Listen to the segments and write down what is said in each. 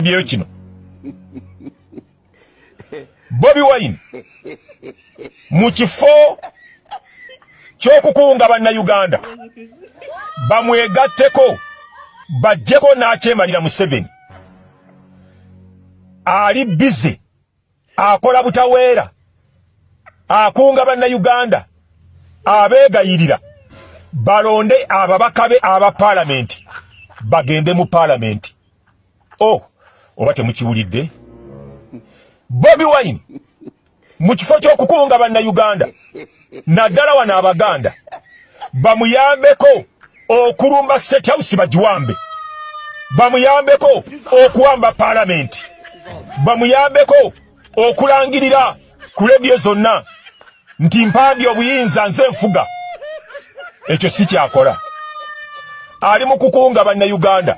Ndiyo kino. Bobi Wine mu kifo ky'okukunga bannayuganda bamwegatteko bajjeko n'akyemalira Museveni ali bize akola butaweera akunga bannayuganda abeegayirira balonde ababaka be aba parliament bagende mu parliament. Oba temukiwulidde? Bobi Wine mu kifo ky'okukunga bannayuganda naddala wano abaganda bamuyambeko okulumba State House bagiwambe, bamuyambeko okuwamba parliament, bamuyambeko okulangirira ku leediyo zonna nti mpambye obuyinza nze nfuga. Ekyo si kyakola. Ali mu kukunga bannayuganda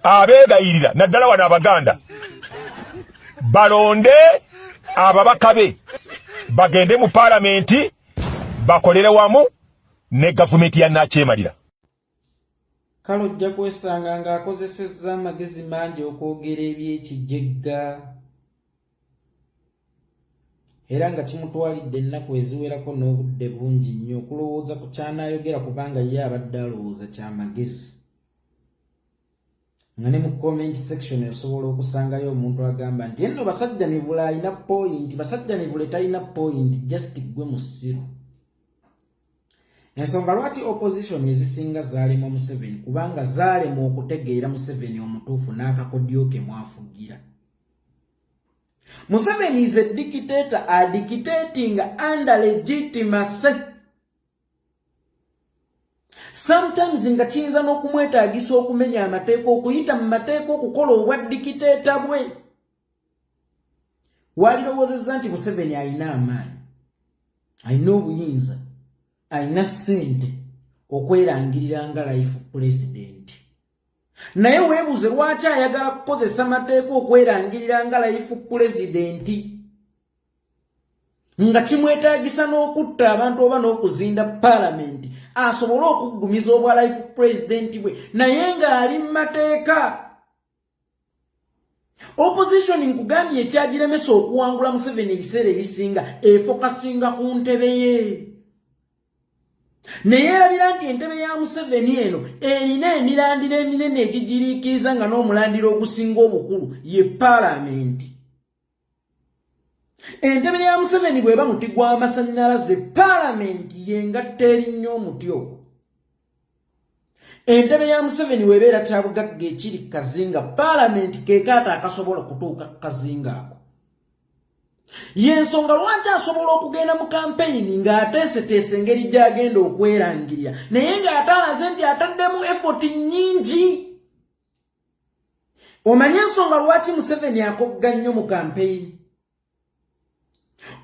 abeegayirira naddala wano abaganda balonde ababaka be bagende mu parliament bakolere wamu ne gavumenti ya nakyemalira. Kale ojja kwesanga ng'akozesezza amagezi mangi okwogera eby'ekijjegga era nga kimutwalidde ennaku eziwerako n'obudde bungi nnyo okulowooza ku kyanaayogera kubanga ye abadde alowooza kyamagezi. Nga ne mu comment section osobola okusangayo omuntu agamba nti enno Basajjanivule alina point, Basajjanivule talina point, just gwe musiru. Ensonga lwaki opposition ezisinga zaalema Museveni kubanga zaalema okutegeera Museveni omutuufu n'akakodyo ke mwafugira. Museveni is a dictator, dictating under legitimacy. Sometimes nga kiyinza n'okumwetaagisa okumenya amateeka, okuyita mu mateeka okukola obwa dictator bwe. Walirowoozezza nti Museveni alina amaanyi, alina obuyinza, alina ssente okwerangirira nga life president. Naye weebuze lwaki ayagala kukozesa amateeka okwerangirira nga life president nga kimwetaagisa n'okutta abantu oba n'okuzinda parliament asobole okuggumiza obwa life president bwe naye ng'ali mu mateeka. Opposition nkugambye ekyagiremesa okuwangula Museveni ebiseera ebisinga efokasinga ku ntebe ye. Naye erabira nti entebe ya Museveni eno erina emirandiro eminene egigiriikiriza nga n'omulandiro ogusinga obukulu ye parliament. Entebe ya Museveni bw'eba muti gw'amasannyalaze parliament yengatta erinnya omuti ogwo. Entebe ya Museveni weebeera kyabugagga ekiri kazinga parliament keekaata akasobola kutuuka kazinga ako. Yensonga lwaki asobola okugenda mu campaign ng'ateeseteese engeri gy'agenda okwerangirira naye ng'ate alaze nti ataddemu effort nnyingi. Omanye ensonga lwaki Museveni akogga nnyo mu campaign?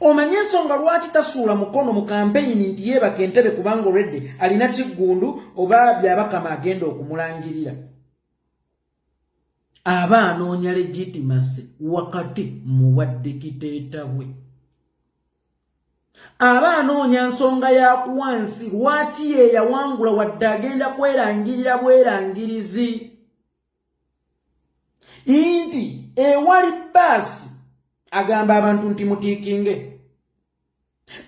Omanye ensonga lwaki tasuula mukono mu campaign nti yeebaka entebe kubanga already alina kiggundu oba byabakama agenda okumulangirira? Aba anoonya legitimacy wakati mu bwa dictator bwe. Aba anoonya nsonga ya kuwansi lwaki ye yawangula wadde agenda kwerangirira bwerangirizi. Nti ewali baasi agamba abantu nti mutiikinge.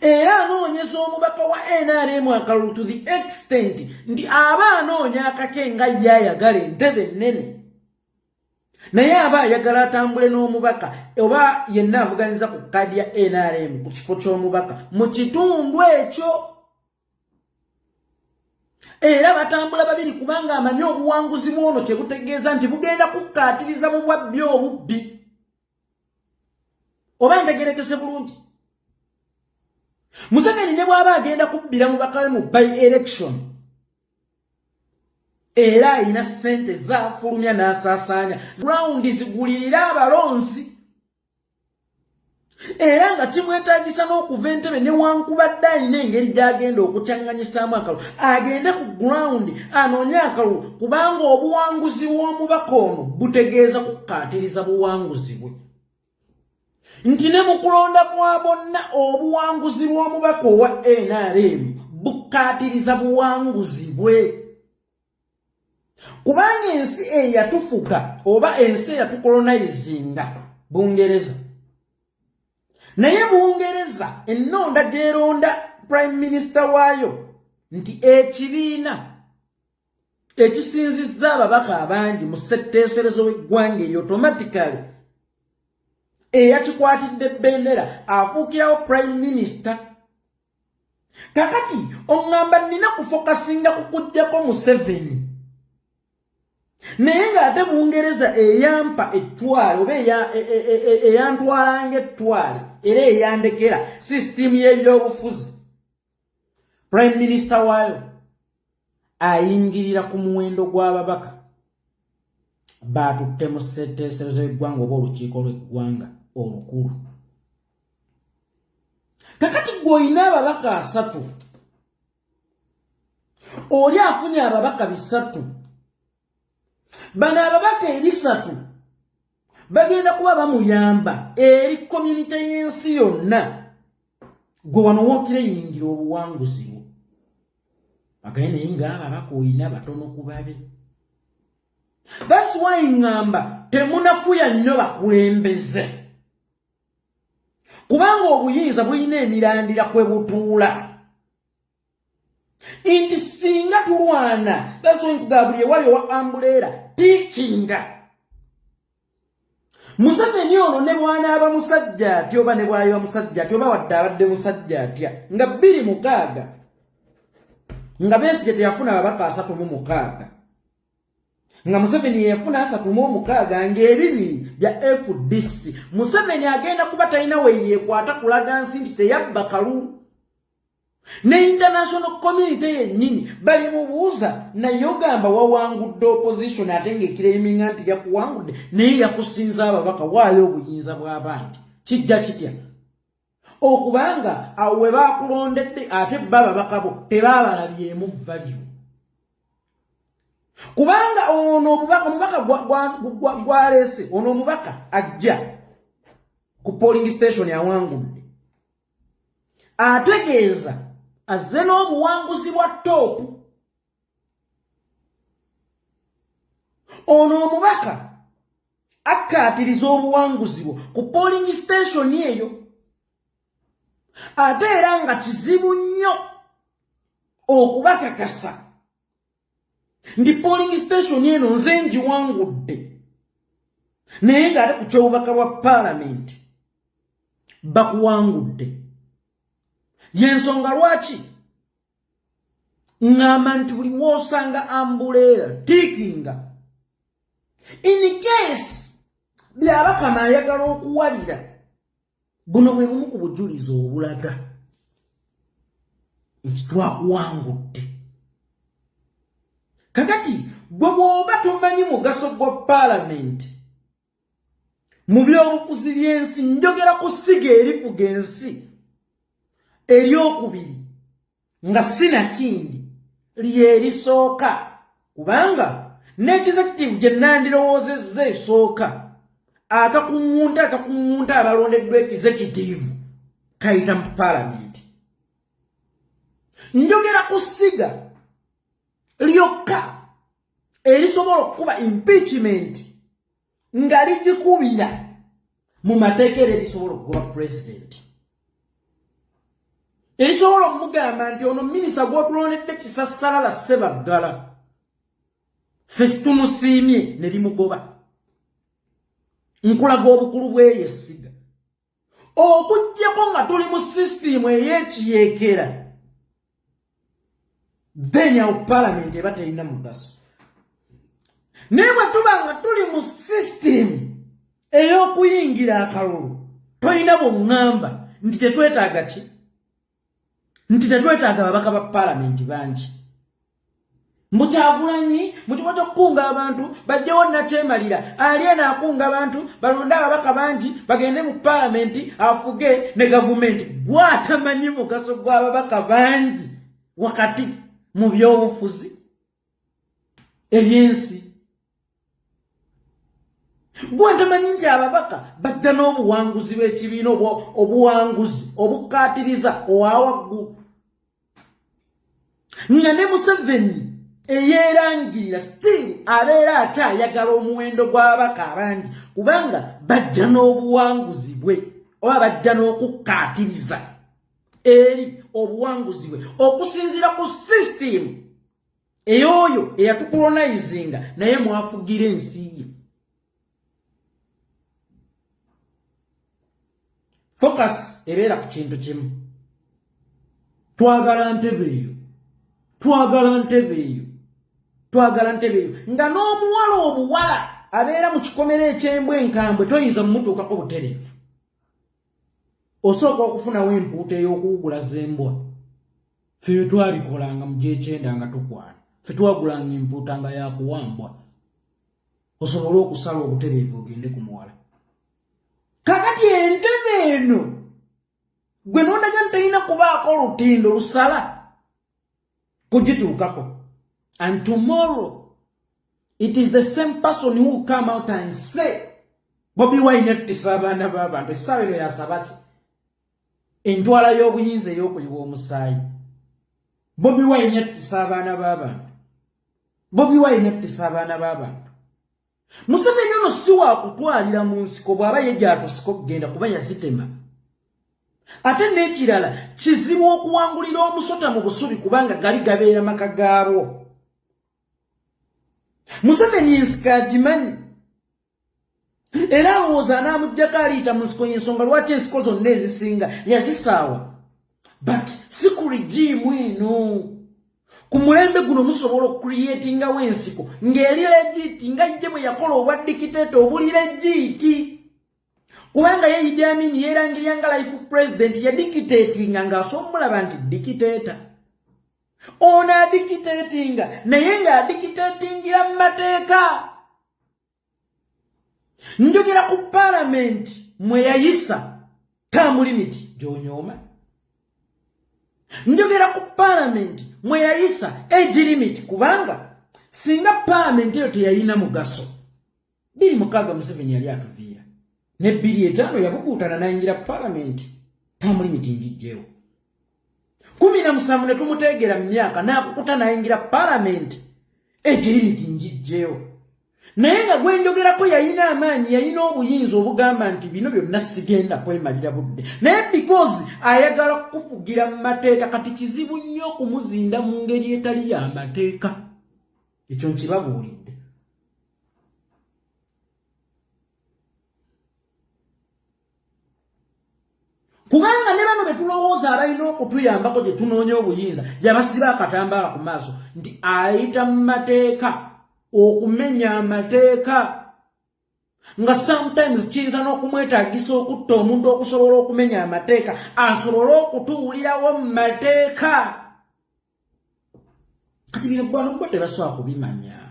Era anoonyeza omubaka wa NRM akalulu to the extent nti aba anoonya akake nga ye ayagala entebe nnene. Naye aba ayagala atambule n'omubaka oba yenna avuganiza ku kkaadi ya NRM ku kifo ky'omubaka mu kitundu ekyo. Era batambula babiri kubanga amanyi obuwanguzi bw'ono kye butegeeza nti bugenda kukkaatiriza mu bwabbi obubbi. Oba ntegerekese bulungi. Museveni ne bw'aba agenda kubbira mubaka we mu by-election era alina ssente zaafulumya n'asaasaanya rawundi zigulirira abalonzi era nga kimwetaagisa n'okuva entebe newankubadde alina engeri gy'agenda okucyaŋŋanyisaamu akalulu agende ku gurawundi anoonye akalulu kubanga obuwanguzi bw'omubaka ono butegeeza kukkaatiriza buwanguzi bwe. Nti ne mu kulonda kwa bonna obuwanguzi bw'omubaka owa NRM bukkaatiriza buwanguzi bwe. kubanga ensi eyatufuga oba ensi eyatukolonizinga Bungereza. Naye Bungereza ennonda gyeronda prime minister waayo nti ekibiina ekisinzizza ababaka abangi mu ssetteeserezo w'eggwanga eyo automatically eyakikwatidde bendera afuukirawo prime minister. Kakati oŋŋamba nnina kufokasinga ku kuggyako Museveni. Naye ng'ate Bungereza eyampa ettwale oba eyantwalanga ettwale era eyandekera sisitimu y'ebyobufuzi. Prime Minister waayo ayingirira ku muwendo gw'ababaka baatutte mu ssetteeserezo y'eggwanga oba olukiiko lw'eggwanga olukulu. Kakati gw'olina ababaka 3 oli afunye ababaka 3. Bano ababaka 3 bagenda kuba bamuyamba eri community y'ensi yonna gwe wano wookire yingira obuwanguzi bwo. Agaye naye ng'ababaka olina batono ku babe. That's why ngamba temunafuya nnyo bakulembeze. Kubanga obuyinza buyina emirandira kwe butuula. Inti singa tulwana, that's why nkugabulye wali owa umbrella tikinga. Museveni ono ne bw'anaaba musajja atya oba ne bw'aliba musajja atya oba wadde abadde musajja atya nga 26 nga Besigye teyafuna ababaka 36 nga Museveni yafuna 36 ng'ebibiri bya FDC. Museveni agenda kuba talina we yeekwata kulaga nsi nti teyabba kalulu. Ne international community yennyini bali mubuuza naye ogamba wawangudde opposition ate ng'ekireeminga nti yakuwangudde naye yakusinza ababaka waayo obuyinza bw'abandi. Kijja kitya? Okubanga awo we baakulondedde ate bababaka bo tebaabalabyemu value. Kubanga ono omubaka gwaleese ono omubaka ajja ku polling station yawangudde ategeeza azze n'obuwanguzi bwa toopu. Ono omubaka akkaatiriza obuwanguzi bwo ku polling station eyo ate era nga kizibu nnyo okubakakasa ndi polling station eno nze ngiwangudde naye ng'ate ku ky'obubaka bwa parliament bakuwangudde. Yensonga lwaki ngamba nti buli w'osanga umbrella tikinga in case byabakama ayagala okuwalira buno bwe bumu ku bujulizi obulaga nti twakuwangudde. Kakati gwe bw'oba tomanyi mugaso gwa parliament mu by'obufuzi by'ensi, njogera ku ssiga erifuga ensi eryokubiri nga sinakindi lyerisooka, kubanga n'executive gye nandirowoozezza esooka akakuŋŋunta abalondeddwa executive kayita mu parliament. Njogera ku ssiga lyokka erisobola okukuba impeachment nga ligikubira mu mateeka era erisobola okugoba president. Erisobola omugamba nti ono minisita gw'otulondedde Kisassalala Ssebaggala ffe tumusiimye ne limugoba. Nkulaga obukulu bw'eyo essiga okuggyako nga tuli mu sisitimu ey'ekiyeekera, then awo parliament eba terina mugaso. Naye bwe tuba nga tuli mu sisitimu ey'okuyingira akalulu tolina bw'oŋŋamba nti tetwetaaga ki? Nti tetwetaaga babaka ba parliament bangi. Mukyagulanyi mu kigo ky'okukunga abantu bajjewo Nakyemalira ali anaakunga abantu balonde ababaka bangi bagende mu parliament afuge ne gavumenti. Gwatamanyi mugaso gw'ababaka bangi wakati mu by'obufuzi eby'ensi. Gwatamanyi nti ababaka bajja n'obuwanguzi bw'ekibiina obuwanguzi obukkaatiriza owa waggulu nga ne Museveni eyerangirira still abeera akyayagala omuwendo gw'ababaka abangi kubanga bajja n'obuwanguzi bwe oba bajja n'okukkaatiriza eri obuwanguzi bwe okusinziira ku system eyoyo eyatukolonizinga naye mwafugira ensi ye. Focus ebeera ku kintu kimu. Twagala ntebe eyo. Twagala ntebe eyo. Twagala ntebe eyo. Nga n'omuwala obuwala abeera mu kikomero eky'embwa enkambwe toyinza mumutuukako butereevu. Osooka okufunawo empuuta ey'okuwugula z'embwa. Ffe twalikolanga mu gy'ekyenda nga tukwana. Ffe twagulanga empuuta nga yakuwambwa. Osobole okusala obutereevu ogende ku muwala. Kakati entebe eno gwe n'ondaga ntalina kubaako olutindo lusala kugituukako. And tomorrow it is the same person who will come out and say Bobi Wine attisa abaana b'abantu essaawa eno yasaba ki? Entwala y'obuyinza ey'okuyiwa omusaayi. Bobi Wine attisa abaana b'abantu. Bobi Wine attisa abaana b'abantu. Museveni ono si wa kutwalira mu nsiko bw'aba ye gy'atusika okugenda kuba yazitema. Ate n'ekirala kizibu okuwangulira omusota mu busubi kubanga gali gabeera maka gaabwo. Museveni ensiko agimanyi. Era alowooza anaamuggyako aliyita mu nsiko y'ensonga lwaki ensiko zonna ezisinga yazisaawa. But si ku rigimu eno. Ku mulembe guno musobola okucreatingawo ensiko ng'eri legiti nga ye bwe yakola obwa dikiteeta obuli legiti. Kubanga ye Idi Amin yeerangirira nga life president ya dikiteetinga ng'asoomulaba nti dikiteeta. Ono adikiteetinga naye ng'adikiteetingira mu mateeka. Njogera ku parliament mwe yayisa term limit gy'onyooma. Njogera ku parliament mwe yayisa age limit kubanga singa parliament eyo teyalina mugaso. 26 Museveni yali atuviira. Ne 25 yabukuutana n'ayingira parliament term limit ngijjewo. 17 ne tumuteegera mu myaka n'akukuta n'ayingira parliament age limit ngijjewo. Naye nga gwe njogerako yalina amaanyi yalina obuyinza obugamba nti bino byonna sigenda kwemalira budde. Naye because ayagala kufugira mu mateeka kati kizibu nnyo okumuzinda mu ngeri etali ya mateeka. Ekyo nkibabuulidde. Kubanga ne bano betulowooza abalina okutuyambako gye tunoonya obuyinza yabasiba akatambaala ku maaso nti ayita mu mateeka. Okumenya amateeka nga sometimes kiyinza n'okumwetaagisa okutta omuntu okusobola okumenya amateeka asobole okutuulirawo mu mateeka. Kati bino bano bwe tebasobola kubimanya.